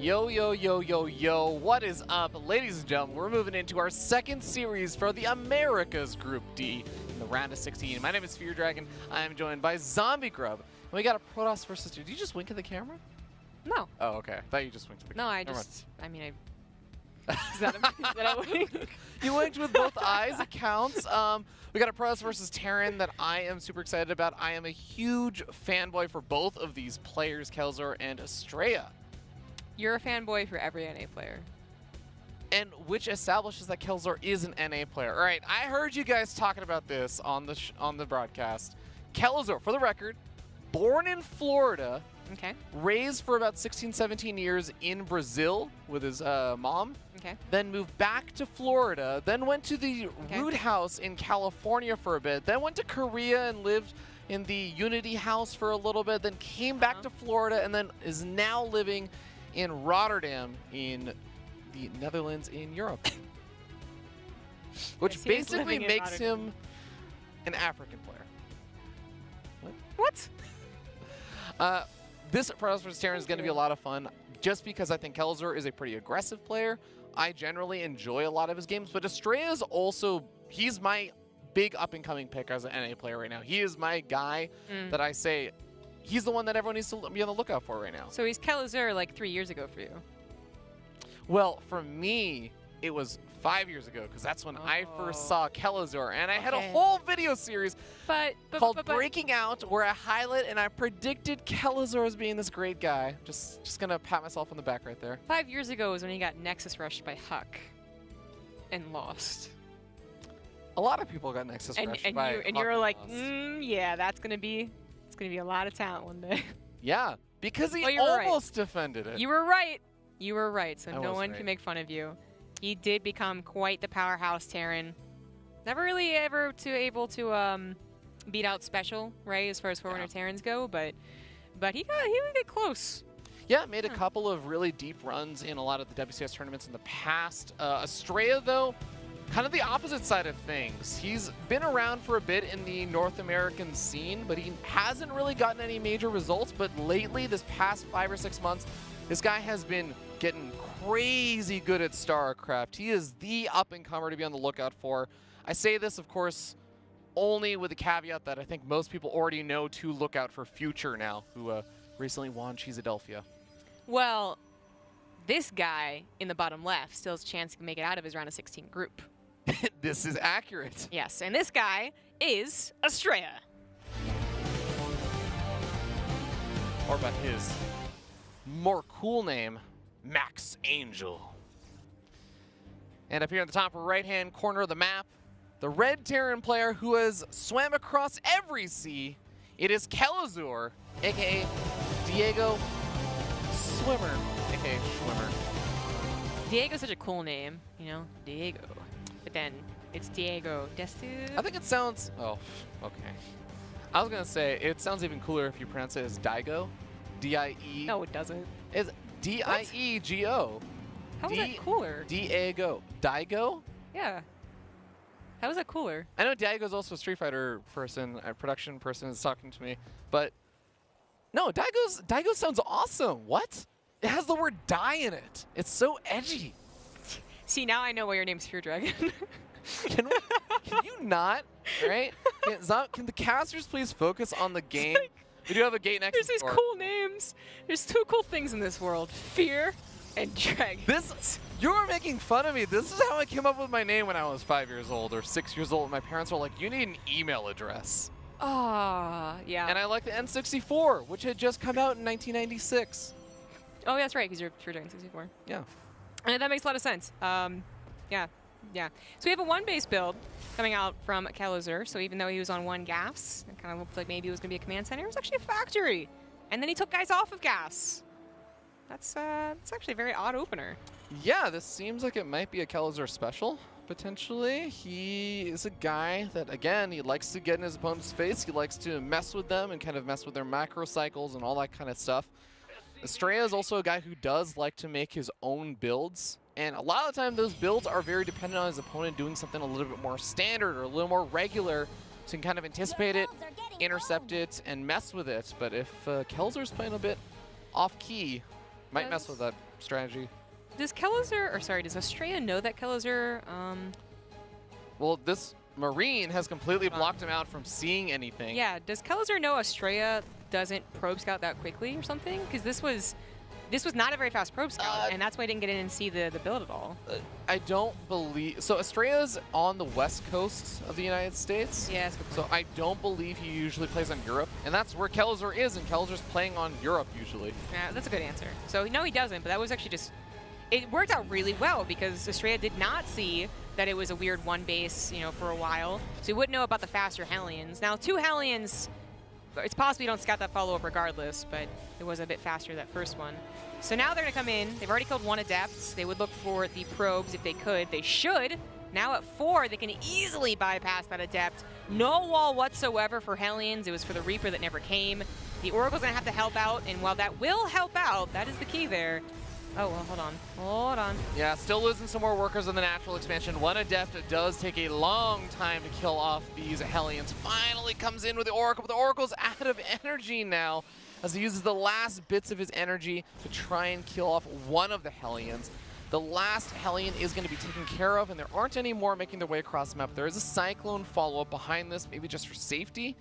Yo, yo, yo, yo, yo, what is up, ladies and gentlemen? We're moving into our second series for the Americas Group D in the round of 16. My name is Fear Dragon. I am joined by Zombie Grub. And we got a Protoss versus... Did you just wink at the camera? No. Oh, okay. I thought you just winked at the No, camera. I just... I mean, is that a wink? You winked with both eyes. It counts. We got a Protoss versus Terran that I am super excited about. I am a huge fanboy for both of these players, Kelazhur and Astrea. You're a fanboy for every NA player. And which establishes that Kelazhur is an NA player. All right, I heard you guys talking about this on the broadcast. Kelazhur, for the record, born in Florida, Okay. raised for about 16, 17 years in Brazil with his mom, Okay. then moved back to Florida, then went to the Root House in California for a bit, then went to Korea and lived in the Unity House for a little bit, then came back to Florida, and then is now living in Rotterdam in the Netherlands in Europe. Which Yes, he is basically living in makes Rotterdam. him an African player. What? This Protoss vs. Terran is going to be a lot of fun just because I think Kelazhur is a pretty aggressive player. I generally enjoy a lot of his games, but Astrea is also, he's my big up-and-coming pick as an NA player right now. He is my guy that I say, he's the one that everyone needs to be on the lookout for right now. So he's Kelazhur like 3 years ago for you. Well, for me, it was 5 years ago because that's when I first saw Kelazhur, and I had a whole video series called Breaking Out where I highlight and I predicted Kelazhur as being this great guy. Just gonna pat myself on the back right there. 5 years ago was when he got Nexus rushed by Huck and lost. A lot of people got Nexus rushed by you Huck were like, lost. yeah, it's gonna be a lot of talent one day. Yeah, because he Well, you were almost defended it. You were right. You were right. So I no was one right. can make fun of you. He did become quite the powerhouse Terran. Never really ever able to beat out Special, right, as far as Forerunner Terrans go, but he would get close. Yeah, made a couple of really deep runs in a lot of the WCS tournaments in the past. Astrea, though, kind of the opposite side of things. He's been around for a bit in the North American scene, but he hasn't really gotten any major results. But lately, this past 5 or 6 months, this guy has been getting crazy good at StarCraft. He is the up-and-comer to be on the lookout for. I say this, of course, only with the caveat that I think most people already know to look out for Future now, who recently won Cheesadelphia. Well, this guy in the bottom left still has a chance to make it out of his round of 16 group. This is accurate. Yes, and this guy is Astrea. Or about his more cool name, Max Angel. And up here in the top right-hand corner of the map, the red Terran player who has swam across every sea, it is Kelazhur, aka Diego Swimmer, aka Schwimmer. Diego's such a cool name, you know, Diego. But then it's Diego Destu. I think it sounds, oh, okay. I was gonna say, it sounds even cooler if you pronounce it as Daigo. D-I-E. No, it doesn't. It's D-I-E-G-O. How is that cooler? Diego. Daigo? Yeah. How is that cooler? I know Daigo's also a Street Fighter person, a production person is talking to me, but no, Daigo sounds awesome. What? It has the word die in it. It's so edgy. See, now I know why your name's Fear Dragon. Can you not? Right? Can the casters please focus on the game? We do have a gate next. There's these cool names. There's two cool things in this world: Fear and Dragon. You were making fun of me. This is how I came up with my name when I was 5 years old or 6 years old. My parents were like, "You need an email address." Ah, yeah. And I like the N64, which had just come out in 1996. Oh, that's right, because you're Fear Dragon 64. Yeah. And that makes a lot of sense. Yeah. So we have a one-base build coming out from Kelazhur. So even though he was on one gas, it kind of looked like maybe it was going to be a command center. It was actually a factory. And then he took guys off of gas. That's actually a very odd opener. Yeah, this seems like it might be a Kelazhur special, potentially. He is a guy that, again, he likes to get in his opponent's face. He likes to mess with them and kind of mess with their macro cycles and all that kind of stuff. Astrea is also a guy who does like to make his own builds. And a lot of the time, those builds are very dependent on his opponent doing something a little bit more standard or a little more regular, so you can kind of anticipate it, intercept it, and mess with it. But if Kelazhur's playing a bit off-key, might mess with that. strategy. Does Kelazhur, or sorry, does Astrea know that Kelazhur? Well, this Marine has completely blocked him out from seeing anything. Yeah, does Kelazhur know Astrea doesn't probe scout that quickly or something? Because this was not a very fast probe scout, and that's why I didn't get in and see the build at all. I don't believe... So Astrea's on the west coast of the United States. Yeah, that's a good So point. I don't believe he usually plays on Europe. And that's where Kelazhur is, and Kelazhur's playing on Europe usually. Yeah, that's a good answer. So no, he doesn't, but that was actually just... It worked out really well because Astrea did not see that it was a weird one base, you know, for a while. So he wouldn't know about the faster Hellions. Now, 2 Hellions, it's possible you don't scout that follow-up regardless, but it was a bit faster that first one. So now they're going to come in. They've already killed 1 Adept. They would look for the probes if they could. They should. Now at 4, they can easily bypass that Adept. No wall whatsoever for Hellions. It was for the Reaper that never came. The Oracle's going to have to help out, and while that will help out, that is the key there. Oh, well, hold on. Hold on. Yeah, still losing some more workers in the natural expansion. 1 Adept does take a long time to kill off these Hellions. Finally comes in with the Oracle, but the Oracle's out of energy now as he uses the last bits of his energy to try and kill off 1 of the Hellions. The last Hellion is going to be taken care of, and there aren't any more making their way across the map. There is a Cyclone follow-up behind this, maybe just for safety.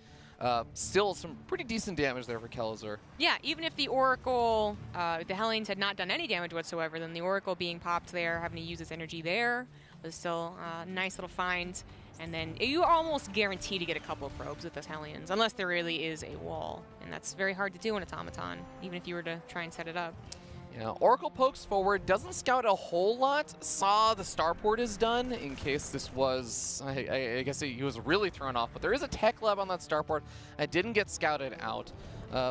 Still some pretty decent damage there for Kelazhur. Yeah, even if the Oracle, the Hellions had not done any damage whatsoever, then the Oracle being popped there, having to use its energy there, was still a nice little find. And then you are almost guaranteed to get a couple of probes with those Hellions, unless there really is a wall. And that's very hard to do in Automaton, even if you were to try and set it up. Yeah, Oracle pokes forward, doesn't scout a whole lot, saw the starport is done in case this was, I guess he was really thrown off, but there is a tech lab on that starport that didn't get scouted out.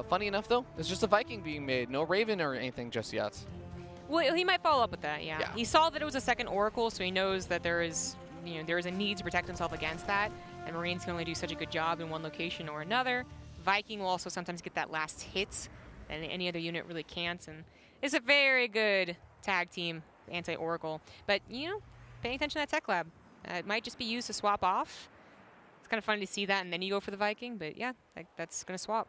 Funny enough though, there's just a Viking being made, no Raven or anything just yet. Well, he might follow up with that, yeah. He saw that it was a second Oracle, so he knows that there is, you know, there is a need to protect himself against that, and Marines can only do such a good job in one location or another. Viking will also sometimes get that last hit, and any other unit really can't, and it's a very good tag team, anti-Oracle. But, you know, paying attention to that tech lab. It might just be used to swap off. It's kind of funny to see that, and then you go for the Viking, but yeah, that's going to swap.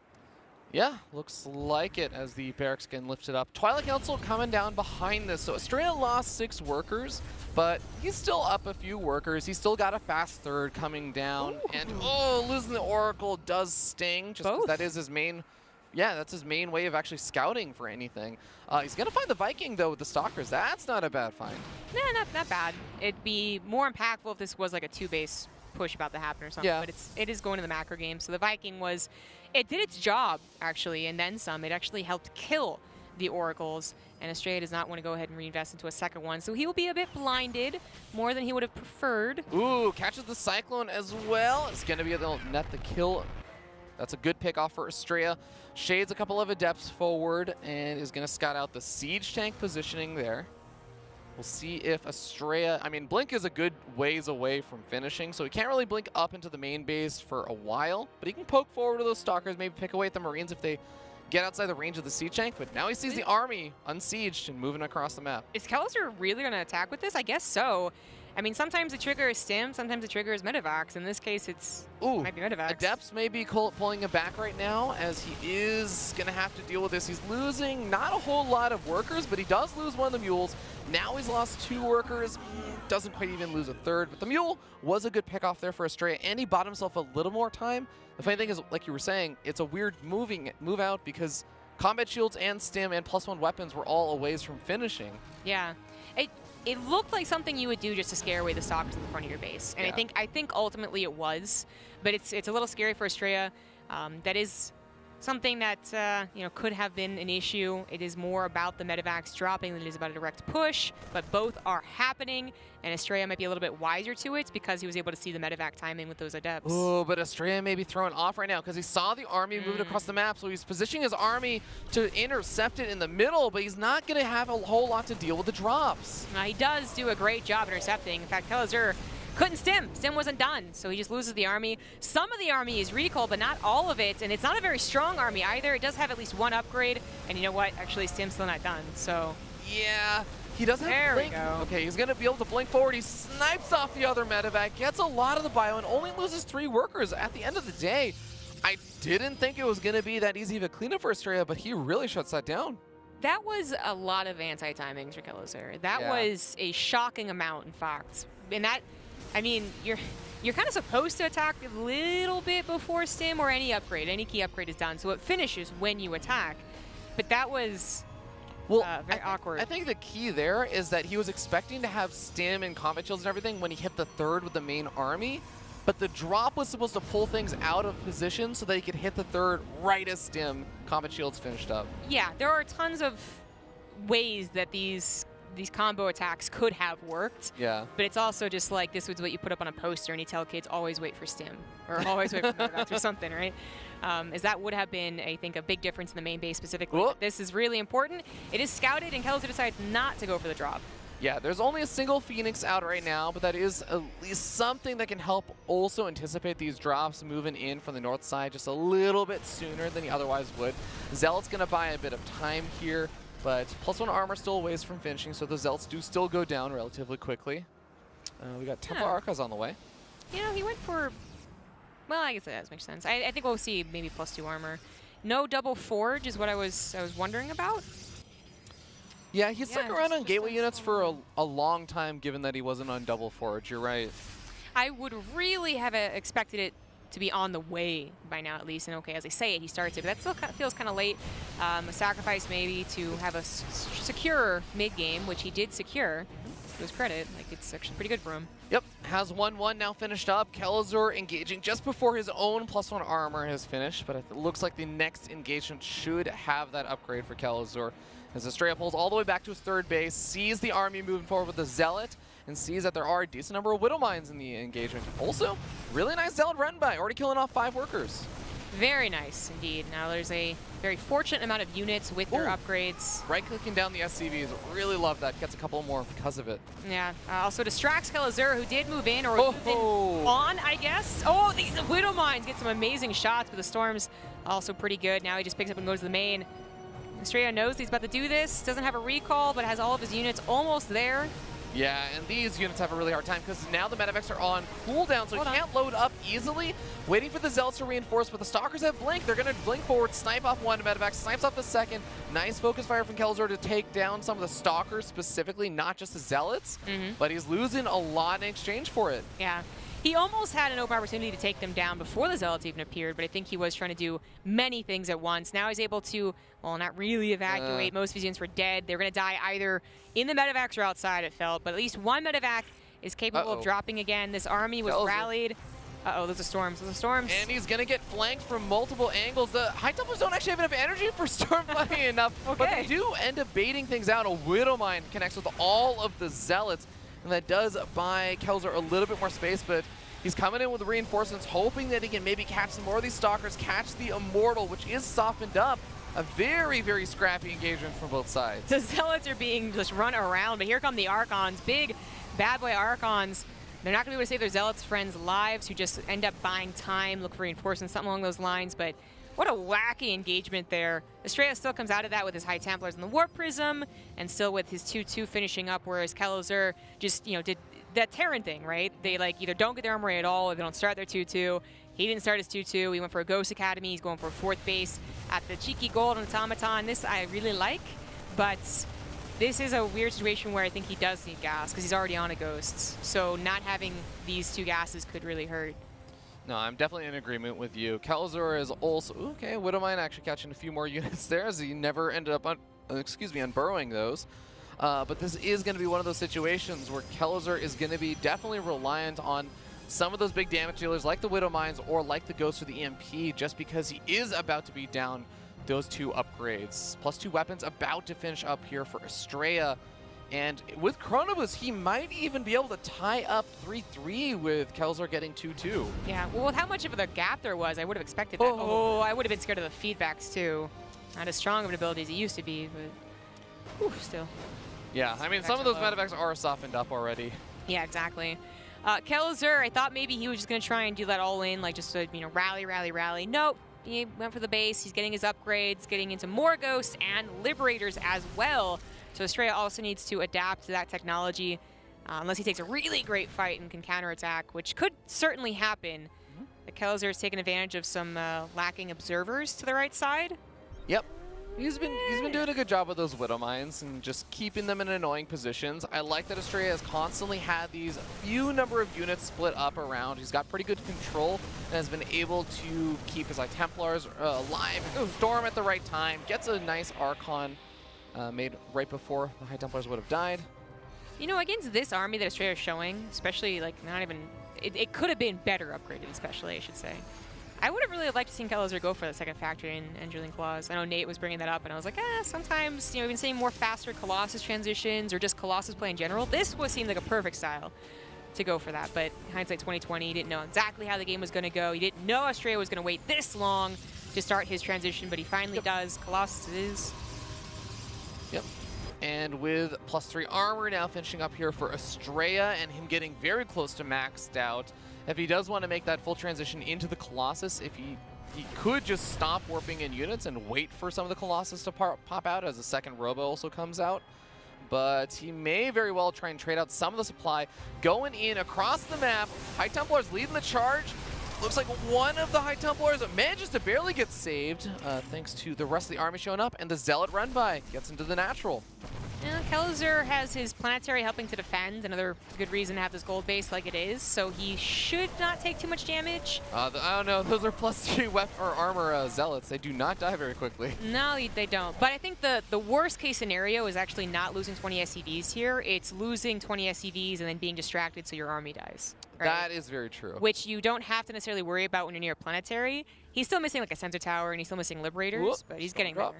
Yeah, looks like it as the barracks get lifted up. Twilight Council coming down behind this. So Astrea lost 6 workers, but he's still up a few workers. He's still got a fast third coming down. Ooh. And, oh, losing the Oracle does sting, just because that is his main... Yeah, that's his main way of actually scouting for anything. He's going to find the Viking, though, with the Stalkers. That's not a bad find. Nah, not bad. It'd be more impactful if this was like a 2-base push about to happen or something. Yeah. But it is going to the macro game. So the Viking was... It did its job, actually, and then some. It actually helped kill the Oracles. And Astrea does not want to go ahead and reinvest into a second one. So he will be a bit blinded, more than he would have preferred. Ooh, catches the Cyclone as well. It's going to be able to net the kill. That's a good pick off for Astrea. Shades a couple of Adepts forward and is going to scout out the Siege Tank positioning there. We'll see if Astrea... I mean, Blink is a good ways away from finishing, so he can't really blink up into the main base for a while, but he can poke forward to those Stalkers, maybe pick away at the Marines if they get outside the range of the Siege Tank, but now he sees the army unsieged and moving across the map. Is Kelazhur really going to attack with this? I guess so. I mean, sometimes the trigger is Stim, sometimes the trigger is Medivacs. In this case, it might be Medivacs. Adepts may be pulling him back right now, as he is going to have to deal with this. He's losing not a whole lot of workers, but he does lose one of the mules. Now he's lost 2 workers, doesn't quite even lose a third. But the mule was a good pick off there for Astrea, and he bought himself a little more time. The funny thing is, like you were saying, it's a weird move out because combat shields and Stim and +1 weapons were all a ways from finishing. Yeah. It looked like something you would do just to scare away the Stalkers in the front of your base, and yeah. I think ultimately it was, but it's a little scary for Astrea. That is something that you know, could have been an issue. It is more about the Medivacs dropping than it is about a direct push, but both are happening, and Astrea might be a little bit wiser to it because he was able to see the Medivac timing with those Adepts. Oh, but Astrea may be thrown off right now because he saw the army moving across the map, so he's positioning his army to intercept it in the middle, but he's not going to have a whole lot to deal with the drops. He does do a great job intercepting. In fact, Kelazhur couldn't Stim. Stim wasn't done, so he just loses the army. Some of the army is recall, but not all of it, and it's not a very strong army either. It does have at least 1 upgrade, and you know what? Actually, Stim's still not done, so... Yeah, he doesn't have blink. There we go. Okay, he's going to be able to blink forward. He snipes off the other Medivac, gets a lot of the bio, and only loses 3 workers at the end of the day. I didn't think it was going to be that easy of a cleanup for Astrea, but he really shuts that down. That was a lot of anti-timings for Kelazhur. That Yeah. was a shocking amount, in fact. And that, I mean, you're kind of supposed to attack a little bit before stim or any upgrade. Any key upgrade is done, so it finishes when you attack. But that was very awkward. I think the key there is that he was expecting to have stim and combat shields and everything when he hit the third with the main army, but the drop was supposed to pull things out of position so that he could hit the third right as stim combat shields finished up. Yeah, there are tons of ways that these combo attacks could have worked. Yeah. But it's also just like this was what you put up on a poster and you tell kids always wait for stim or always wait for medevacs or something, right? As that would have been, I think, a big difference in the main base specifically. Whoop. This is really important. It is scouted and Kelazhur decides not to go for the drop. Yeah, there's only a single Phoenix out right now, but that is at least something that can help also anticipate these drops moving in from the north side just a little bit sooner than he otherwise would. Zealot's going to buy a bit of time here, but +1 armor still a ways from finishing, so the Zealots do still go down relatively quickly. We got Templar Archas on the way. You know, he went for, well, I guess that does make sense. I think we'll see maybe +2 armor. No double forge is what I was wondering about. Yeah, he stuck around on gateway units for a long time, given that he wasn't on double forge. You're right. I would really have expected it to be on the way by now, at least. And okay, as I say it, he starts it, but that still feels kind of late. A sacrifice maybe to have a secure mid-game, which he did secure. To his credit, like it's actually pretty good for him. Yep, has 1-1 now finished up. Kelazhur engaging just before his own +1 armor has finished, but it looks like the next engagement should have that upgrade for Kelazhur. As Astrea pulls all the way back to his third base, sees the army moving forward with the Zealot, and sees that there are a decent number of Widow Mines in the engagement. Also, really nice Zealot run by, already killing off 5 workers. Very nice indeed. Now there's a very fortunate amount of units with their upgrades. Right-clicking down the SCVs, really love that. Gets a couple more because of it. Yeah, also distracts Kelazhur, who did move in, or moved in on, I guess. Oh, these Widow Mines get some amazing shots, but the Storm's also pretty good. Now he just picks up and goes to the main. Astrea knows he's about to do this, doesn't have a recall, but has all of his units almost there. Yeah, and these units have a really hard time because now the medevacs are on cooldown, so he can't load up easily. Waiting for the Zealots to reinforce, but the Stalkers have Blink. They're going to blink forward, snipe off one medevac, snipes off the second. Nice focus fire from Kelazhur to take down some of the Stalkers specifically, not just the Zealots, but he's losing a lot in exchange for it. Yeah. He almost had an open opportunity to take them down before the Zealots even appeared, but I think he was trying to do many things at once. Now he's able to, well, not really evacuate. Most of his units were dead. They were going to die either in the medevacs or outside, it felt. But at least one medevac is capable of dropping again. This army was rallied. Uh-oh, those are storms. Those are storms. And he's going to get flanked from multiple angles. The High Templars don't actually have enough energy for Storm funny enough, but they do end up baiting things out. A Widow Mine connects with all of the Zealots, and that does buy Kelazhur a little bit more space, but he's coming in with the reinforcements, hoping that he can maybe catch some more of these Stalkers, catch the Immortal, which is softened up. A very, very scrappy engagement from both sides. The Zealots are being just run around, but here come the Archons, big bad boy Archons. They're not going to be able to save their Zealots friends' lives, who just end up buying time, look for reinforcements, something along those lines, but what a wacky engagement there. Astrea still comes out of that with his High Templars and the Warp Prism, and still with his 2-2 finishing up, whereas Kelazhur just, you know, did that Terran thing, right? They like either don't get their armory at all, or they don't start their 2-2. He didn't start his 2-2. He went for a Ghost Academy. He's going for a 4th base at the cheeky Gold Automaton. This I really like, but this is a weird situation where I think he does need gas because he's already on a Ghost. So not having these 2 gases could really hurt. No, I'm definitely in agreement with you. Kelazhur is also, okay, Widow Mine actually catching a few more units there as he never ended up unburrowing those. But this is going to be one of those situations where Kelazhur is going to be definitely reliant on some of those big damage dealers like the Widow Mines or like the Ghost or the EMP, just because he is about to be down those 2 upgrades. +2 weapons about to finish up here for Astrea. And with Chrono Boost, he might even be able to tie up 3-3 with Kelazhur getting 2-2. Yeah, well, with how much of a gap there was, I would have expected that. Oh, I would have been scared of the feedbacks too. Not as strong of an ability as he used to be, but still. Yeah, I mean, some of those medevacs are softened up already. Yeah, exactly. Kelazhur, I thought maybe he was just going to try and do that all in, like just to, you know, rally. Nope. He went for the base. He's getting his upgrades, getting into more Ghosts and Liberators as well. So Astrea also needs to adapt to that technology, unless he takes a really great fight and can counterattack, which could certainly happen. Kelazhur has taken advantage of some lacking observers to the right side. Yep. He's been doing a good job with those Widow Mines and just keeping them in annoying positions. I like that Astrea has constantly had these few number of units split up around. He's got pretty good control and has been able to keep his Templars alive. Storm at the right time. Gets a nice Archon made right before the High Templars would have died. You know, against this army that Astrea is showing, especially like not even, it could have been better upgraded, especially I should say. I would have really liked to see Kelazhur go for the second factory in Enduring Claws. I know Nate was bringing that up, and I was like, sometimes, you know, we've been seeing more faster Colossus transitions or just Colossus play in general. This seemed like a perfect style to go for that, but hindsight 2020, he didn't know exactly how the game was going to go. He didn't know Astrea was going to wait this long to start his transition, but he finally does. Colossus it is. Yep. And with +3 armor now finishing up here for Astrea and him getting very close to maxed out. If he does want to make that full transition into the Colossus, if he could just stop warping in units and wait for some of the Colossus to pop out as a second Robo also comes out. But he may very well try and trade out some of the supply. Going in across the map, High Templars leading the charge. Looks like one of the High Templars manages to barely get saved thanks to the rest of the army showing up, and the Zealot run by gets into the natural. Yeah, Kelazhur has his planetary helping to defend, another good reason to have this gold base like it is, so he should not take too much damage. I don't know, those are +3 weapon or armor Zealots. They do not die very quickly. No, they don't. But I think the worst case scenario is actually not losing 20 SCVs here. It's losing 20 SCVs and then being distracted so your army dies. Right? That is very true. Which you don't have to necessarily worry about when you're near a planetary. He's still missing like a sensor tower and he's still missing Liberators, Whoop, but he's getting there.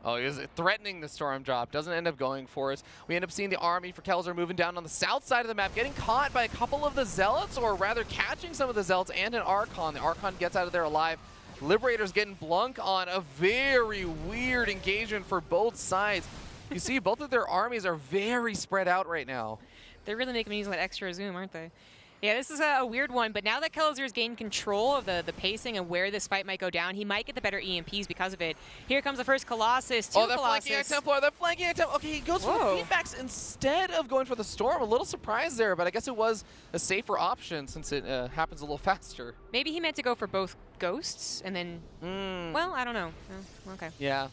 Oh, he is threatening the storm drop. Doesn't end up going for it. We end up seeing the army for Kelazhur moving down on the south side of the map, getting caught by a couple of the Zealots, or rather catching some of the Zealots and an Archon. The Archon gets out of there alive. Liberators getting blunk on. A very weird engagement for both sides. You see, both of their armies are very spread out right now. They're really making me use that extra zoom, aren't they? Yeah, this is a weird one, but now that Kelazhur's gained control of the pacing and where this fight might go down, he might get the better EMPs because of it. Here comes the first Colossus, two that Colossus. flanking Templar, that flanking Templar. Okay, he goes for the feedbacks instead of going for the storm. A little surprised there, but I guess it was a safer option since it happens a little faster. Maybe he meant to go for both ghosts and then, well, I don't know. Okay. Yeah.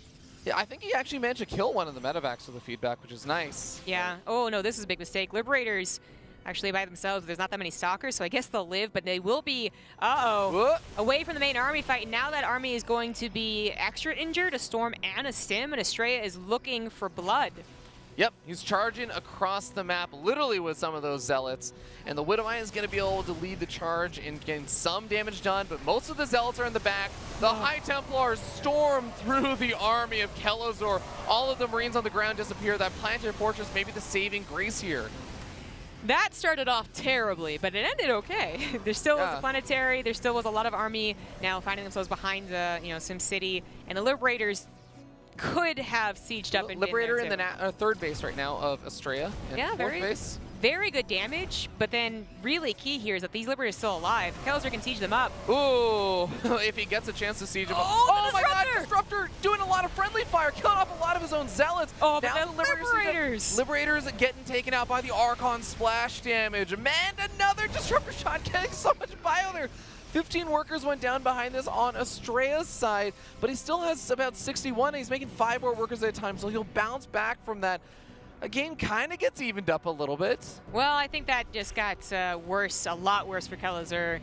Yeah, I think he actually managed to kill one of the medevacs with the feedback, which is nice. Yeah. Oh, no, this is a big mistake. Liberators actually by themselves, there's not that many stalkers, so I guess they'll live, but they will be, away from the main army fight. And now that army is going to be extra injured, a Storm and a Stim, and Astrea is looking for blood. Yep, he's charging across the map, literally with some of those Zealots. And the Widowmine is going to be able to lead the charge and getting some damage done, but most of the Zealots are in the back. The High Templars storm through the army of Kelazhur. All of the Marines on the ground disappear. That planetary fortress may be the saving grace here. That started off terribly, but it ended okay. There still was a planetary. There still was a lot of army now finding themselves behind Sim City, and the Liberators could have sieged up and Liberator in the third base right now of Astrea. Yeah, very good damage, but then really key here is that these Liberators are still alive. Kelazhur can siege them up. Ooh, if he gets a chance to siege them up. Oh my God, Disruptor doing a lot of friendly fire, killing off a lot of his own Zealots. Oh, but now the Liberators getting taken out by the Archon splash damage. Man, another Disruptor shot getting so much bio there. 15 workers went down behind this on Astrea's side, but he still has about 61, and he's making 5 more workers at a time, so he'll bounce back from that. A game kind of gets evened up a little bit. Well, I think that just got worse, a lot worse for Kelazhur.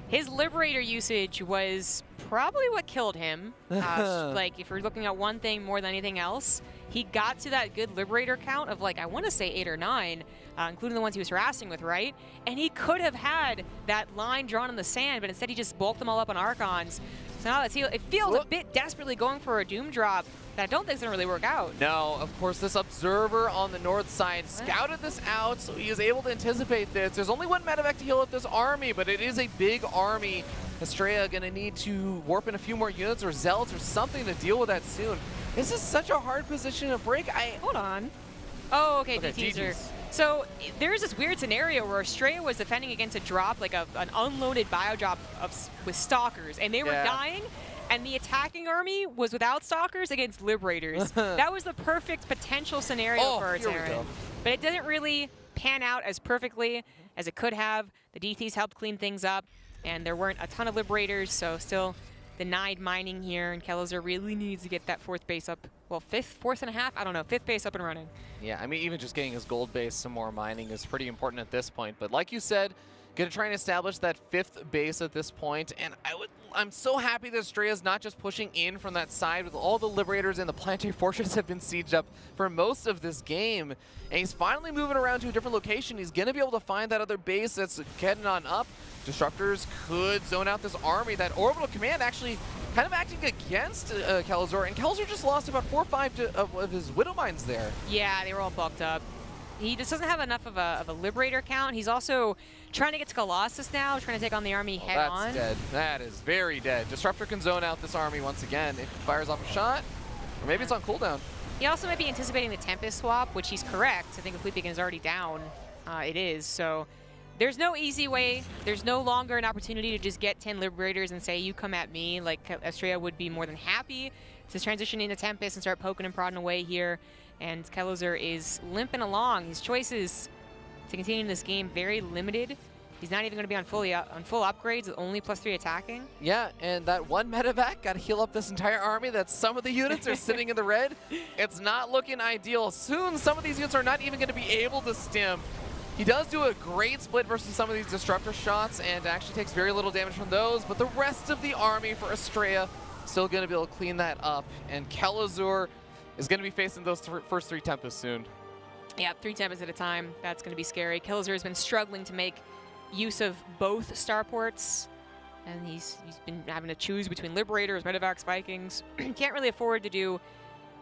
His Liberator usage was probably what killed him. Like, if we're looking at one thing more than anything else, he got to that good Liberator count of, like, I want to say 8 or 9, including the ones he was harassing with, right? And he could have had that line drawn in the sand, but instead he just bulked them all up on Archons. So now it feels a bit desperately going for a Doom drop that I don't think is going to really work out. No, of course, this Observer on the north side scouted this out, so he is able to anticipate this. There's only one medevac to heal up this army, but it is a big army. Astrea going to need to warp in a few more units or Zealots or something to deal with that soon. This is such a hard position to break. Hold on. Oh, okay, DTs. So there's this weird scenario where Astrea was defending against a drop, like an unloaded bio drop with Stalkers, and they were dying, and the attacking army was without Stalkers against Liberators. That was the perfect potential scenario for Terran. But it didn't really pan out as perfectly as it could have. The DTs helped clean things up, and there weren't a ton of Liberators, so still denied mining here, and Kelazhur really needs to get that 4th base up. Well, 4th and a half? I don't know. 5th base up and running. Yeah, I mean, even just getting his gold base, some more mining is pretty important at this point. But like you said, gonna try and establish that 5th base at this point, and I'm so happy that Astrea's not just pushing in from that side with all the Liberators and the Planetary Fortress have been sieged up for most of this game, and he's finally moving around to a different location. He's gonna be able to find that other base that's heading on up. Disruptors could zone out this army. That Orbital Command actually kind of acting against Kelazhur, and Kelazhur just lost about 4 or 5 of his Widow Mines there. Yeah, they were all bucked up. He just doesn't have enough of a Liberator count. He's also trying to get to Colossus now, trying to take on the army head-on. That's dead. That is very dead. Disruptor can zone out this army once again. If he fires off a shot, or maybe it's on cooldown. He also might be anticipating the Tempest swap, which he's correct. I think if Fleet Beacon is already down, it is. So there's no easy way. There's no longer an opportunity to just get 10 Liberators and say, you come at me. Like, Astrea would be more than happy to transition into Tempest and start poking and prodding away here. And Kelazhur is limping along. His choices to continue in this game very limited. He's not even going to be on full upgrades with only +3 attacking. Yeah, and that one medevac got to heal up this entire army. That some of the units are sitting in the red. It's not looking ideal. Soon, some of these units are not even going to be able to stim. He does do a great split versus some of these Disruptor shots and actually takes very little damage from those, but the rest of the army for Astrea still going to be able to clean that up, and Kelazhur is going to be facing those first 3 Tempests soon. Yeah, 3 Tempests at a time. That's going to be scary. Kelazhur has been struggling to make use of both starports, and he's been having to choose between Liberators, Medevacs, Vikings. Can't really afford to do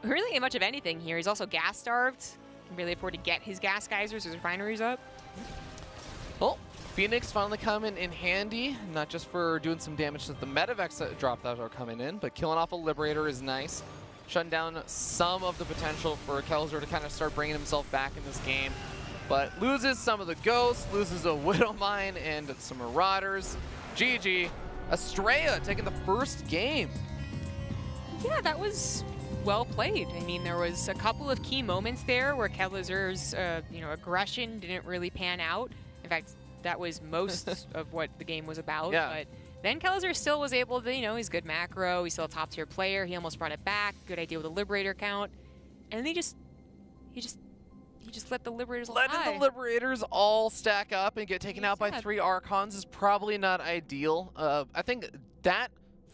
really much of anything here. He's also gas-starved. Can really afford to get his gas geysers, his refineries up. Well, Phoenix finally coming in handy, not just for doing some damage to the Medevacs that dropped that are coming in, but killing off a Liberator is nice. Shutting down some of the potential for Kelazhur to kind of start bringing himself back in this game. But loses some of the Ghosts, loses a Widow Mine and some Marauders. GG. Astrea taking the first game. Yeah, that was well played. I mean, there was a couple of key moments there where Kelazhur's aggression didn't really pan out. In fact, that was most of what the game was about. Yeah. But then Kelazhur still was able to, he's good macro. He's still a top tier player. He almost brought it back. Good idea with the Liberator count. And then he just let the Liberators Letting the Liberators all stack up and get taken out by 3 Archons is probably not ideal. I think that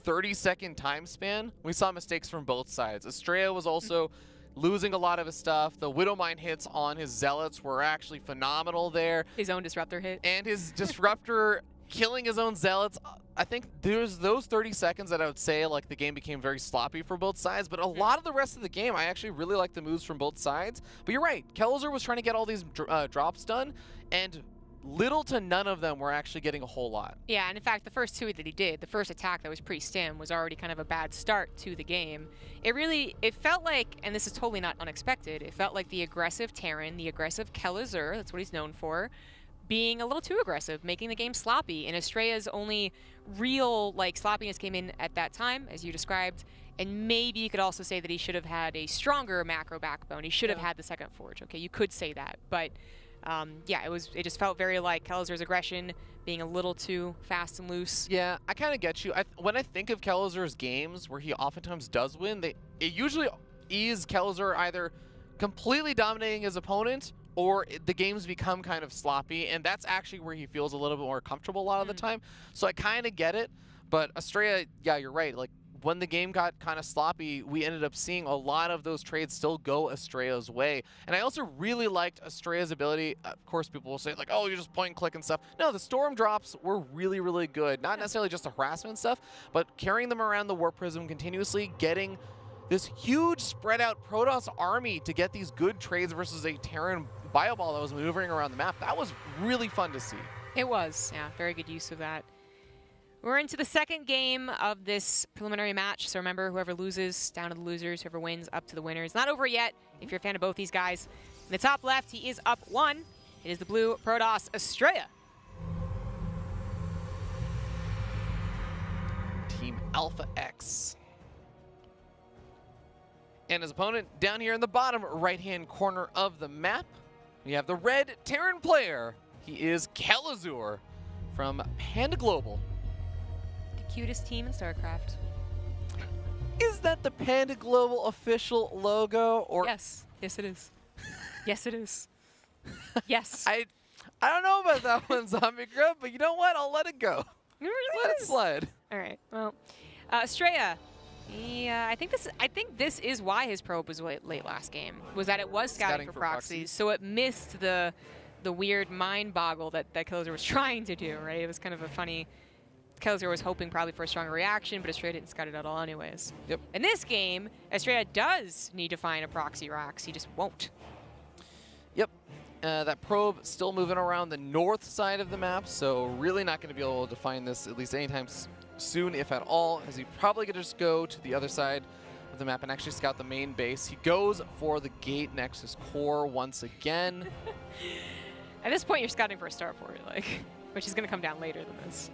30-second time span, we saw mistakes from both sides. Astrea was also losing a lot of his stuff. The Widow Mine hits on his Zealots were actually phenomenal there. His own Disruptor hit. And his Disruptor killing his own Zealots. I think there's those 30 seconds that I would say like the game became very sloppy for both sides, but a lot of the rest of the game, I actually really like the moves from both sides. But you're right, Kelazhur was trying to get all these drops done, and little to none of them were actually getting a whole lot. Yeah, and in fact, the first 2 that he did, the first attack that was pre-stim was already kind of a bad start to the game. It felt like, and this is totally not unexpected, it felt like the aggressive Terran, the aggressive Kelazhur, that's what he's known for, being a little too aggressive, making the game sloppy. And Astrea's only real sloppiness came in at that time, as you described. And maybe you could also say that he should have had a stronger macro backbone. He should have had the second forge. Okay, you could say that, but yeah, it just felt very like Kelazhur's aggression being a little too fast and loose. Yeah, I kind of get you. When I think of Kelazhur's games where he oftentimes does win, it usually is Kelazhur either completely dominating his opponent or the games become kind of sloppy, and that's actually where he feels a little bit more comfortable a lot of the time. So I kind of get it, but Astrea, yeah, you're right. Like, when the game got kind of sloppy, we ended up seeing a lot of those trades still go Astrea's way. And I also really liked Astrea's ability. Of course, people will say, like, oh, you're just point and click and stuff. No, the Storm drops were really, really good. Not necessarily just the harassment stuff, but carrying them around the Warp Prism continuously, getting this huge spread out Protoss army to get these good trades versus a Terran Bioball that was maneuvering around the map. That was really fun to see. It was, yeah, very good use of that. We're into the second game of this preliminary match, so remember, whoever loses, down to the losers, whoever wins, up to the winners. Not over yet, if you're a fan of both these guys. In the top left, he is up 1. It is the blue Protoss Astrea. Team Alpha X. And his opponent down here in the bottom right-hand corner of the map, we have the red Terran player. He is Kelazhur from Panda Global. The cutest team in StarCraft. that the Panda Global official logo? Or Yes. Yes, it is. Yes, it is. Yes. I don't know about that one, Zombie Grub, but you know what? I'll let it go. It really Let it is. slide. All right. Well, Astrea. Yeah, I think this is why his probe was late last game. Was that it was scouting for proxies, so it missed the weird mind boggle that Kelazhur was trying to do. Right? It was kind of a funny. Kelazhur was hoping probably for a stronger reaction, but Astrea didn't scout it at all anyways. Yep. In this game, Astrea does need to find a proxy Rox. He just won't. Yep. That probe still moving around the north side of the map, so really not going to be able to find this at least anytime soon, if at all, as he probably going to just go to the other side of the map and actually scout the main base. He goes for the gate Nexus core once again. At this point, you're scouting for a starport, like, which is going to come down later than this.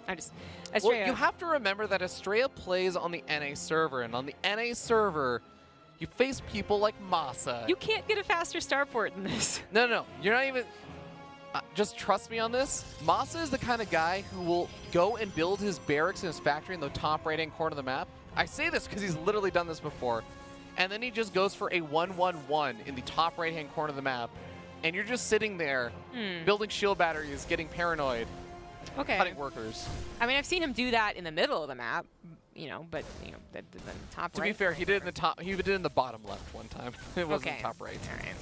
Astrea. Well, you have to remember that Astrea plays on the NA server, and on the NA server, you face people like Masa. You can't get a faster starport than this. No, you're not even. Just trust me on this. Masa is the kind of guy who will go and build his barracks in his factory in the top right-hand corner of the map. I say this because he's literally done this before. And then he just goes for a 1-1-1 in the top right-hand corner of the map. And you're just sitting there, building shield batteries, getting paranoid, cutting workers. I mean, I've seen him do that in the middle of the map, but the top To right. be fair, he did it in the top. He did it in the bottom left one time. It wasn't top right. All right.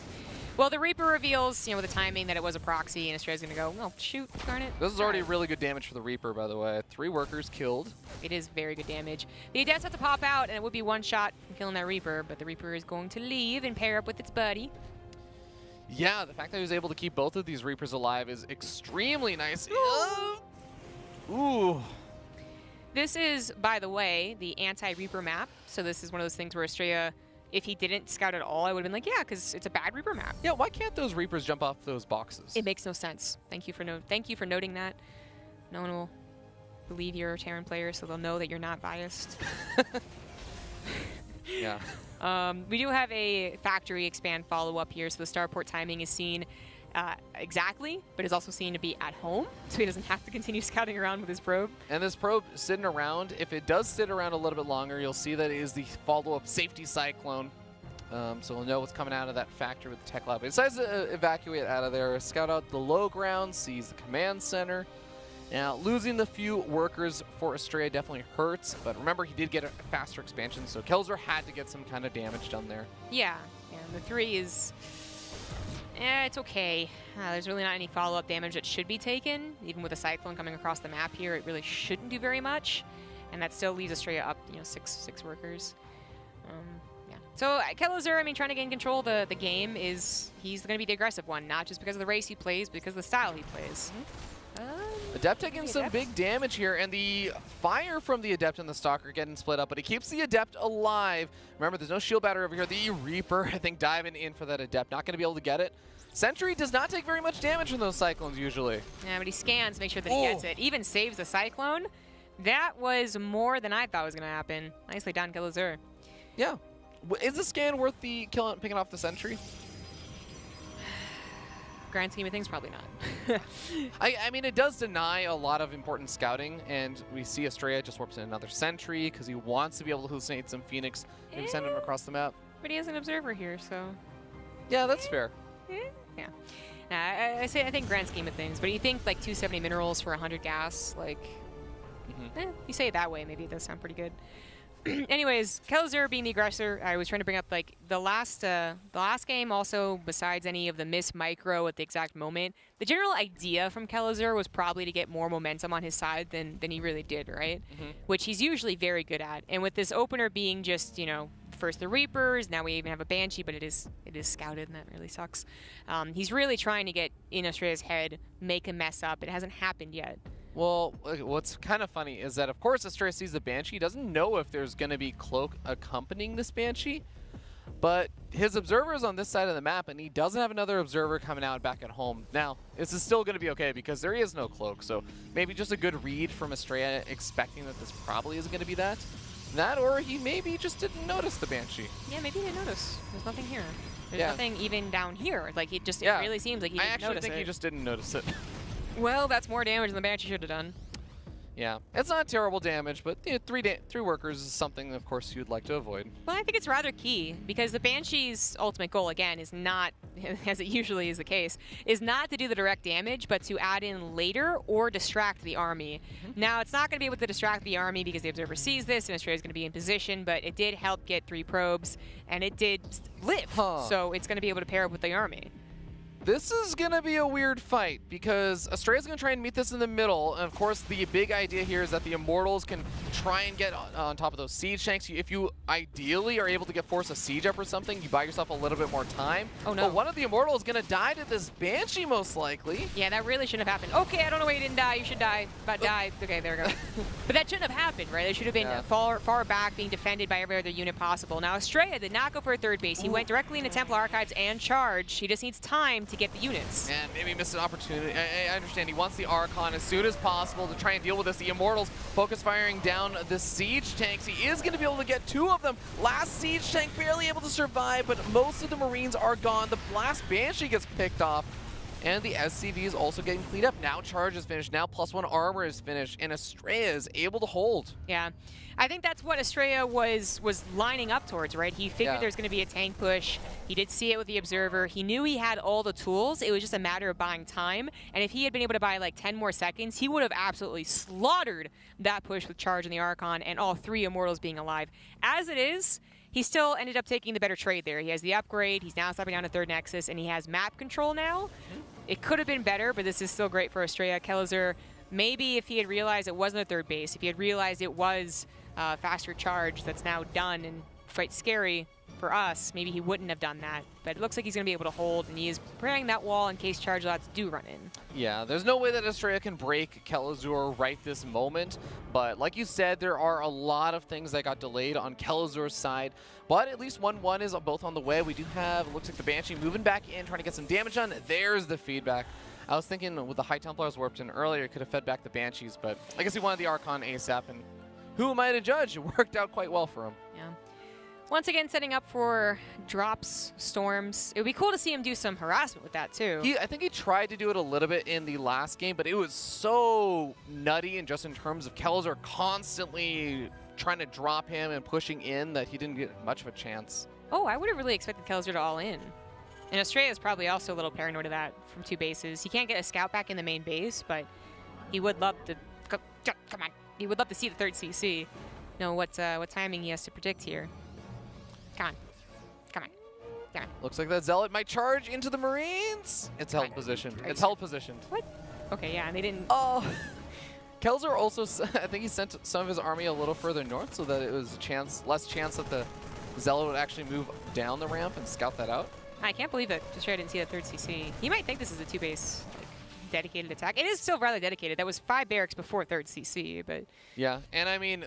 Well, the Reaper reveals, with the timing that it was a proxy, and Astrea's going to go, oh, shoot, darn it. This is already really good damage for the Reaper, by the way. 3 workers killed. It is very good damage. The Adepts have to pop out, and it would be one shot from killing that Reaper, but the Reaper is going to leave and pair up with its buddy. Yeah, the fact that he was able to keep both of these Reapers alive is extremely nice. Ooh. This is, by the way, the anti-Reaper map. So this is one of those things where Astrea, if he didn't scout at all, I would have been like, yeah, because it's a bad Reaper map. Yeah, why can't those Reapers jump off those boxes? It makes no sense. Thank you for noting that. No one will believe you're a Terran player, so they'll know that you're not biased. Yeah. We do have a factory expand follow-up here, so the starport timing is seen exactly, but is also seen to be at home, so he doesn't have to continue scouting around with his probe. And this probe sitting around, if it does sit around a little bit longer, you'll see that it is the follow-up safety cyclone. So we'll know what's coming out of that factory with the tech lab. It decides to evacuate out of there, scout out the low ground, sees the command center. Now, losing the few workers for Astrea definitely hurts, but remember, he did get a faster expansion, so Kelazhur had to get some kind of damage done there. Yeah, and the 3 is... it's okay. There's really not any follow-up damage that should be taken. Even with a cyclone coming across the map here, it really shouldn't do very much. And that still leaves Astrea up, 6 workers. Yeah. So Kelazhur, trying to gain control of the game he's going to be the aggressive one, not just because of the race he plays, because of the style he plays. Adept taking some big damage here, and the fire from the Adept and the Stalker getting split up, but he keeps the Adept alive. Remember, there's no shield battery over here. The Reaper, I think, diving in for that Adept. Not going to be able to get it. Sentry does not take very much damage from those Cyclones, usually. Yeah, but he scans to make sure that he gets it. Even saves the Cyclone. That was more than I thought was going to happen. Nicely done, Kelazhur. Yeah. Is the scan worth the picking off the Sentry? Grand scheme of things, probably not. I mean, it does deny a lot of important scouting, and we see Astrea just warps in another Sentry because he wants to be able to hallucinate some Phoenix, maybe send him across the map. But he has an Observer here, so... Yeah, that's fair. Yeah. I think grand scheme of things, but you think like 270 minerals for 100 gas, like... you say it that way, maybe it does sound pretty good. Anyways, Kelazhur being the aggressor, I was trying to bring up like the last game also, besides any of the miss micro at the exact moment, the general idea from Kelazhur was probably to get more momentum on his side than he really did, right? Which he's usually very good at. And with this opener being just, first the Reapers, now we even have a Banshee, but it is scouted, and that really sucks. He's really trying to get in Astrea's head, make him mess up. It hasn't happened yet. Well, what's kind of funny is that, of course, Astrea sees the Banshee. He doesn't know if there's going to be Cloak accompanying this Banshee, but his Observer is on this side of the map, and he doesn't have another Observer coming out back at home. Now, this is still going to be okay because there is no Cloak, so maybe just a good read from Astrea expecting that this probably isn't going to be that. That, or he maybe just didn't notice the Banshee. Yeah, maybe he didn't notice. There's nothing here. There's nothing even down here. Like, it really seems like he didn't notice it. I actually think he just didn't notice it. Well, that's more damage than the Banshee should have done. Yeah, it's not terrible damage, but you know, three workers is something, of course, you'd like to avoid. Well, I think it's rather key because the Banshee's ultimate goal, again, is not, as it usually is the case, is not to do the direct damage, but to add in later or distract the army. Now, it's not going to be able to distract the army because the Observer sees this and Astrea is going to be in position, but it did help get 3 probes, and it did live, so it's going to be able to pair up with the army. This is going to be a weird fight because Astrea's going to try and meet this in the middle. And of course, the big idea here is that the Immortals can try and get on top of those siege tanks. If you ideally are able to force a siege up or something, you buy yourself a little bit more time. Oh no. But one of the Immortals is going to die to this Banshee most likely. Yeah, that really shouldn't have happened. Okay, I don't know why you didn't die. You should die. But die. Okay, there we go. But that shouldn't have happened, right? They should have been far back, being defended by every other unit possible. Now, Astrea did not go for a third base. He went directly into Templar Archives and charged. He just needs time to get the units. And maybe missed an opportunity. I understand he wants the Archon as soon as possible to try and deal with this. The Immortals focus firing down the siege tanks. He is going to be able to get 2 of them. Last siege tank barely able to survive, but most of the Marines are gone. The last Banshee gets picked off. And the SCV is also getting cleaned up. Now charge is finished. Now +1 armor is finished. And Astrea is able to hold. Yeah. I think that's what Astrea was lining up towards, right? He figured there's going to be a tank push. He did see it with the Observer. He knew he had all the tools. It was just a matter of buying time. And if he had been able to buy like 10 more seconds, he would have absolutely slaughtered that push with charge and the Archon and all 3 Immortals being alive. As it is, he still ended up taking the better trade there. He has the upgrade. He's now stepping down to 3rd Nexus, and he has map control now. It could have been better, but this is still great for Astrea. Kelazhur, maybe if he had realized it wasn't a 3rd base, if he had realized it was faster charge that's now done and quite scary for us, maybe he wouldn't have done that. But it looks like he's going to be able to hold, and he is preparing that wall in case charge lots do run in. Yeah, there's no way that Astrea can break Kelazhur right this moment. But like you said, there are a lot of things that got delayed on Kelazhur's side. But at least 1-1 is both on the way. We do have, looks like the Banshee moving back in, trying to get some damage done. There's the feedback. I was thinking with the High Templars warped in earlier, it could have fed back the Banshees, but I guess he wanted the Archon ASAP, and who am I to judge? It worked out quite well for him. Yeah. Once again, setting up for drops, storms. It would be cool to see him do some harassment with that, too. I think he tried to do it a little bit in the last game, but it was so nutty, and just in terms of Kelazhur constantly trying to drop him and pushing in that he didn't get much of a chance. Oh, I would have really expected Kelazhur to all in. And Astrea is probably also a little paranoid of that from 2 bases. He can't get a scout back in the main base, but he would love to... Come on. He would love to see the 3rd CC. Know what timing he has to predict here. Come on. Come on. Come on. Looks like that Zealot might charge into the Marines. It's held positioned. It's held positioned. What? Okay, yeah, and they didn't... Oh. Kelazhur also, I think he sent some of his army a little further north so that it was less chance that the Zealot would actually move down the ramp and scout that out. I can't believe that Astrea didn't see the 3rd CC. He might think this is a 2-base dedicated attack. It is still rather dedicated. That was 5 barracks before 3rd CC, but... Yeah, and I mean,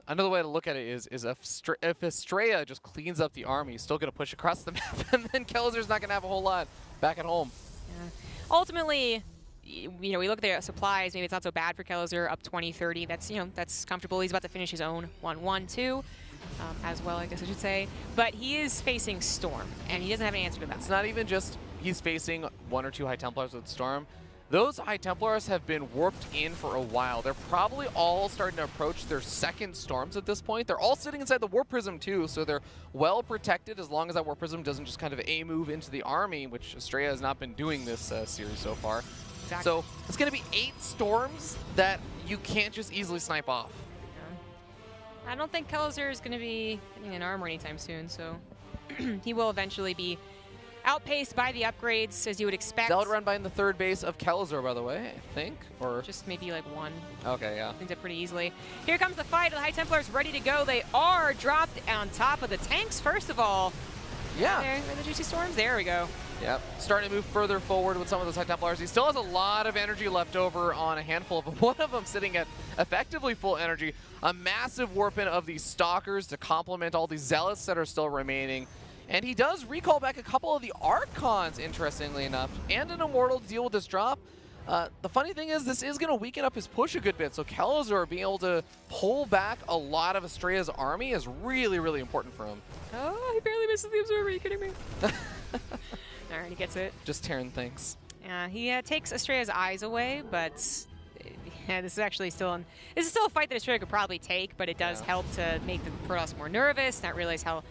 another way to look at it is if Astrea just cleans up the army, he's still going to push across the map, and then Kelazhur's not going to have a whole lot back at home. Yeah. Ultimately, we look at the supplies, maybe it's not so bad for Kelazhur, up 20-30. That's, that's comfortable. He's about to finish his own 1-1-2. As well, I guess I should say. But he is facing Storm, and he doesn't have an answer to that. It's not even just he's facing 1 or 2 High Templars with Storm. Those High Templars have been warped in for a while. They're probably all starting to approach their 2nd Storms at this point. They're all sitting inside the Warp Prism too, so they're well protected as long as that Warp Prism doesn't just kind of A-move into the army, which Astrea has not been doing this series so far. Exactly. So it's going to be 8 Storms that you can't just easily snipe off. I don't think Kelazhur is going to be getting an armor anytime soon, so he will eventually be outpaced by the upgrades, as you would expect. Zealot run by in the 3rd base of Kelazhur, by the way, I think, or just maybe like 1. Okay, yeah. Cleans it pretty easily. Here comes the fight. The High Templars ready to go. They are dropped on top of the tanks, first of all. Yeah. There, the Juicy Storms. There we go. Yep. Starting to move further forward with some of those High Templars. He still has a lot of energy left over on a handful of them. One of them sitting at effectively full energy. A massive warp in of these Stalkers to complement all these Zealots that are still remaining. And he does recall back a couple of the Archons, interestingly enough, and an Immortal to deal with this drop. The funny thing is, this is going to weaken up his push a good bit, so Kelazhur being able to pull back a lot of Astrea's army is really, really important for him. Oh, he barely misses the Observer. Are you kidding me? All right, he gets it. Just tearing things. Yeah, he takes Astrea's eyes away, but Yeah, this is actually still this is still a fight that Astrea could probably take, but it does help to make the Protoss more nervous, not realize how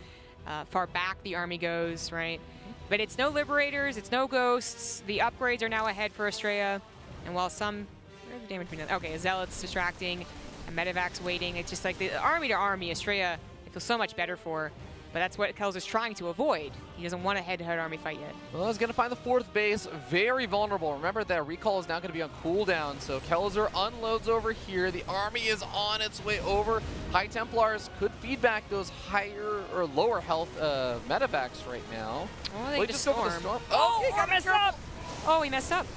far back the army goes, right? But it's no Liberators, it's no Ghosts. The upgrades are now ahead for Astrea, and while some where's the damage being done? Okay, a Zealot's distracting, a Medevac's waiting. It's just like the army to army, Astrea, it feels so much better for. But that's what Kelazhur's trying to avoid. He doesn't want a head-to-head army fight yet. Well, he's going to find the 4th base very vulnerable. Remember that recall is now going to be on cooldown, so Kelazhur unloads over here. The army is on its way over. High Templars could feed back those higher or lower health Medevacs right now. Oh, they just storm. Oh, he messed up! Oh, he messed up.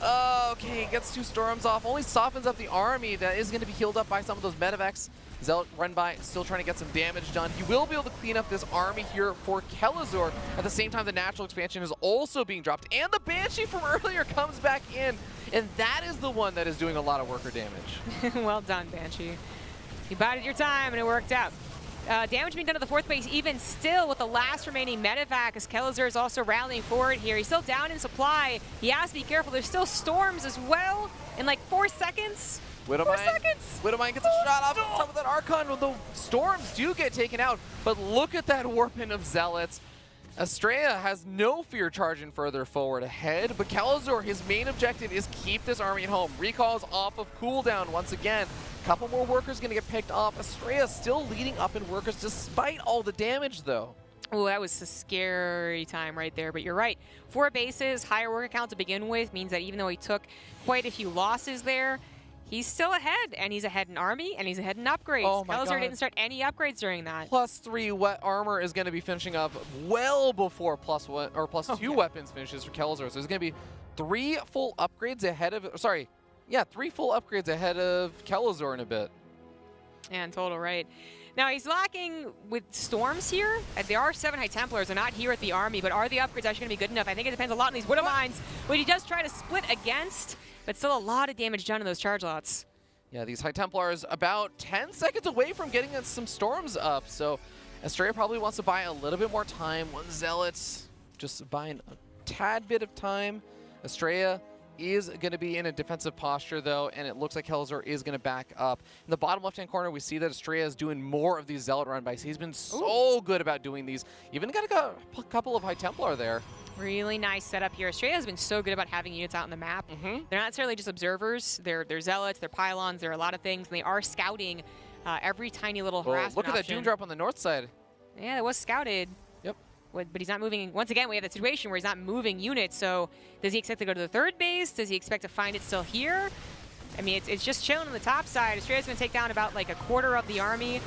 Okay, gets 2 storms off. Only softens up the army. That is going to be healed up by some of those Medevacs. Zealot run by, still trying to get some damage done. He will be able to clean up this army here for Kelazhur. At the same time, the natural expansion is also being dropped. And the Banshee from earlier comes back in. And that is the one that is doing a lot of worker damage. Well done, Banshee. You bided your time, and it worked out. Damage being done to the 4th base, even still with the last remaining Medevac, as Kelazhur is also rallying forward here. He's still down in supply. He has to be careful. There's still storms as well in like 4 seconds. 4 seconds! Widowmine gets a shot off on top of that Archon. The storms do get taken out, but look at that warping of Zealots. Astrea has no fear charging further forward ahead, but Kelazhur, his main objective is keep this army at home. Recalls off of cooldown once again. A couple more workers going to get picked off. Astrea still leading up in workers despite all the damage, though. Oh, that was a scary time right there, but you're right. 4 bases, higher worker count to begin with, means that even though he took quite a few losses there, he's still ahead, and he's ahead in army, and he's ahead in upgrades. Oh my Kelazhur God. didn't start any upgrades during that. +3 wet armor is going to be finishing up well before +2 weapons finishes for Kelazhur. So there's going to be 3 full upgrades ahead of, 3 full upgrades ahead of Kelazhur in a bit. Yeah, in total, right. Now, he's lacking with storms here. There are 7 High Templars. They're not here at the army, but are the upgrades actually going to be good enough? I think it depends a lot on these Widow Mines, which he does try to split against, but still a lot of damage done in those charge lots. Yeah, these High Templars about 10 seconds away from getting some storms up, so Astrea probably wants to buy a little bit more time. 1 Zealot's just buying a tad bit of time. Astrea is going to be in a defensive posture, though, and it looks like Kelazhur is going to back up. In the bottom left-hand corner, we see that Astrea is doing more of these Zealot run-bys. He's been so good about doing these. Even got a couple of High Templar there. Really nice setup here. Astrea has been so good about having units out on the map. They're not necessarily just observers. They're Zealots, they're Pylons, they're a lot of things, and they are scouting every tiny little harassment look at that Doom Drop on the north side. Yeah, it was scouted. Yep. But he's not moving. Once again, we have that situation where he's not moving units. So does he expect to go to the 3rd base? Does he expect to find it still here? I mean, it's just chilling on the top side. Astrea's going to take down about like a quarter of the army.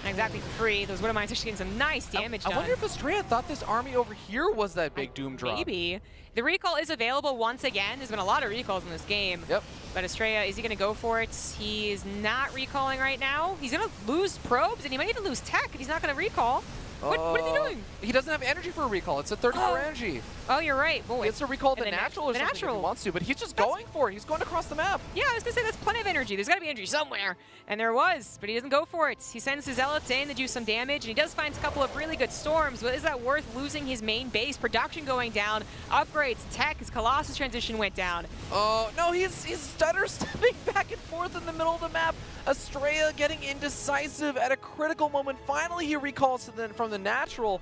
Not exactly for free. Those Widow Mines are getting some nice damage done. I wonder if Astrea thought this army over here was that big Doom Drop. Maybe. The recall is available once again. There's been a lot of recalls in this game. Yep. But Astrea, is he going to go for it? He is not recalling right now. He's going to lose probes, and he might even lose tech if he's not going to recall. What is he doing? He doesn't have energy for a recall. It's a 34 energy. Oh, you're right. Boy. He has to recall the natural or something if he wants to, but he's just going for it. He's going across the map. Yeah, I was going to say that's plenty of energy. There's got to be energy somewhere. And there was, but he doesn't go for it. He sends his Zealots in to do some damage, and he does find a couple of really good storms, but is that worth losing his main base? Production going down, upgrades, tech, his Colossus transition went down. Oh, no, he's stutter stepping back and forth in the middle of the map. Astrea getting indecisive at a critical moment. Finally, he recalls from the natural,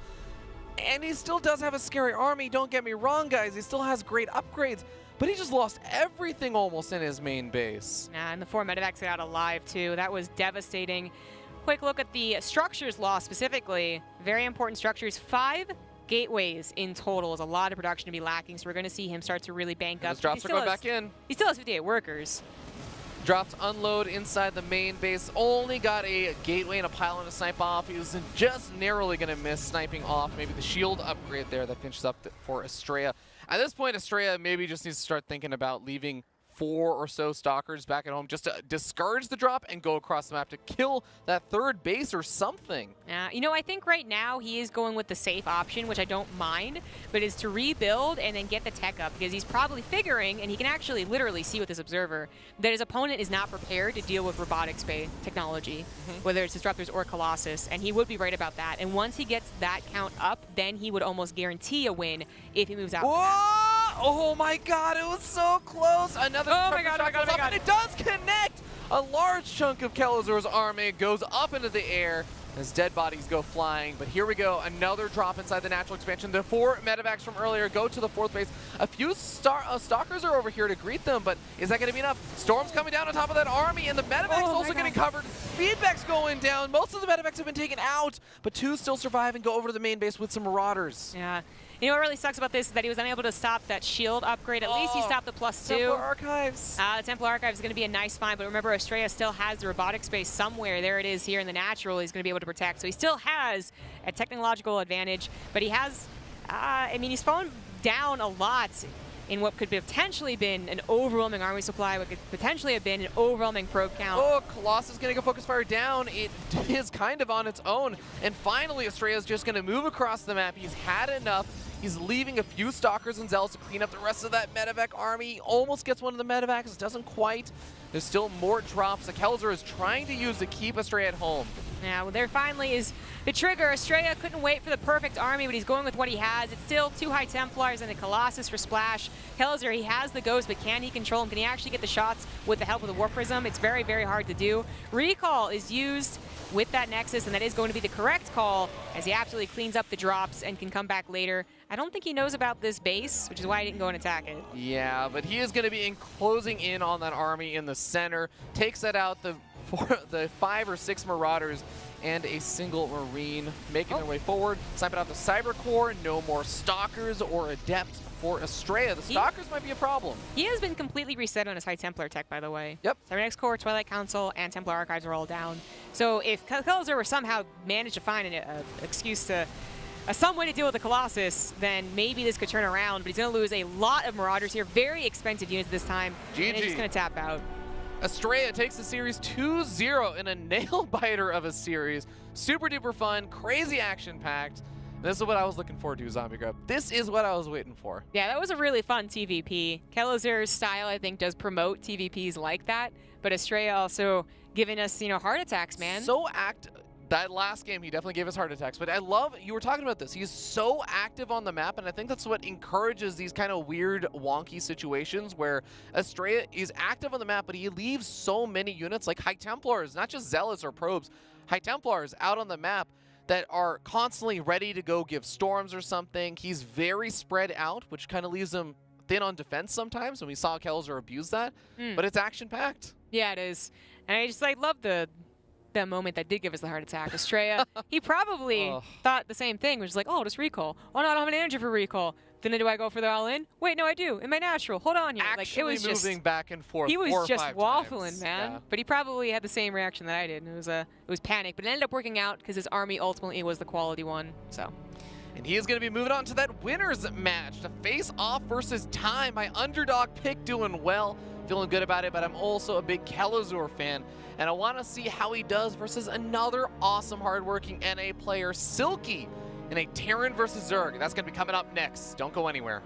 and he still does have a scary army. Don't get me wrong, guys. He still has great upgrades, but he just lost everything almost in his main base. And the 4 Medevacs got out alive, too. That was devastating. Quick look at the structures lost specifically. Very important structures. 5 gateways in total is a lot of production to be lacking, so we're going to see him start to really bank up. Those drops are going back in. He still has 58 workers. Drops unload inside the main base. Only got a gateway and a pylon to snipe off. He was just narrowly going to miss sniping off maybe the shield upgrade there that finishes up for Astrea. At this point, Astrea maybe just needs to start thinking about leaving 4 or so stalkers back at home just to discourage the drop and go across the map to kill that 3rd base or something. You know, I think right now he is going with the safe option, which I don't mind, but is to rebuild and then get the tech up, because he's probably figuring, and he can actually literally see with this observer, that his opponent is not prepared to deal with robotics-based technology, whether it's Disruptors or Colossus, and he would be right about that. And once he gets that count up, then he would almost guarantee a win if he moves out. Whoa! Oh my God, it was so close. Another oh my God, and it does connect. A large chunk of Kelazhur's army goes up into the air as dead bodies go flying. But here we go, another drop inside the natural expansion. The 4 medevacs from earlier go to the 4th base. A few stalkers are over here to greet them, but is that going to be enough? Storm's coming down on top of that army, and the medevac's also getting covered. Feedback's going down. Most of the medevacs have been taken out, but 2 still survive and go over to the main base with some marauders. Yeah. You know what really sucks about this is that he was unable to stop that shield upgrade. At least he stopped the +2. Templar Archives. The Templar Archives is going to be a nice find, but remember, Astrea still has the robotic space somewhere. There it is here in the natural he's going to be able to protect. So he still has a technological advantage, but he has, I mean, he's fallen down a lot in what could have potentially been an overwhelming army supply, what could potentially have been an overwhelming probe count. Oh, Colossus is going to go focus fire down. It is kind of on its own. And finally, Astrea is just going to move across the map. He's had enough. He's leaving a few Stalkers and Zealots to clean up the rest of that medevac army. Almost gets one of the medevacs, doesn't quite. There's still more drops that Kelazhur is trying to use to keep Astrea at home. Yeah, well, there finally is the trigger. Astrea couldn't wait for the perfect army, but he's going with what he has. It's still 2 High Templars and a Colossus for splash. Kelazhur, he has the Ghost, but can he control him? Can he actually get the shots with the help of the Warp Prism? It's very, very hard to do. Recall is used with that Nexus, and that is going to be the correct call as he absolutely cleans up the drops and can come back later. I don't think he knows about this base, which is why he didn't go and attack it. Yeah, but he is going to be closing in on that army in the center. Takes that out, the 5 or 6 Marauders and a single Marine making their way forward. Sniping out the Cyber Core. No more Stalkers or Adepts for Astrea. The Stalkers might be a problem. He has been completely reset on his High Templar tech, by the way. Yep. Cybernetic Core, Twilight Council, and Templar Archives are all down. So if Kelazhur were somehow managed to find an excuse to some way to deal with the Colossus, then maybe this could turn around, but he's going to lose a lot of Marauders here. Very expensive units this time. GG. And he's just going to tap out. Astrea takes the series 2-0 in a nail-biter of a series. Super duper fun, crazy action-packed. This is what I was looking forward to, Zombie Grub. This is what I was waiting for. Yeah, that was a really fun TvP. Kelazhur's style, I think, does promote TvPs like that, but Astrea also giving us, you know, heart attacks, man. So that last game, he definitely gave us heart attacks, but I love, you were talking about this, he's so active on the map, and I think that's what encourages these kind of weird, wonky situations where Astrea is active on the map, but he leaves so many units, like High Templars, not just Zealots or Probes, High Templars out on the map that are constantly ready to go give storms or something. He's very spread out, which kind of leaves him thin on defense sometimes, and we saw Kelazhur abuse that, but it's action-packed. Yeah, it is. And I just, like, love the moment that did give us the heart attack. Astrea, he probably thought the same thing, which is like, oh, just recall. Oh, no, I don't have an energy for recall. Then do I go for the all-in? Wait, no, I do. In my natural. Hold on here. Actually, like, it was moving back and forth. He was just waffling, times. man. Yeah. But he probably had the same reaction that I did. And it was panic. But it ended up working out because his army ultimately was the quality one. So. And he is going to be moving on to that winners match to face off versus Time. My underdog pick doing well. Feeling good about it, but I'm also a big Kelazhur fan. And I want to see how he does versus another awesome, hardworking NA player, Silky, in a Terran versus Zerg. That's going to be coming up next. Don't go anywhere.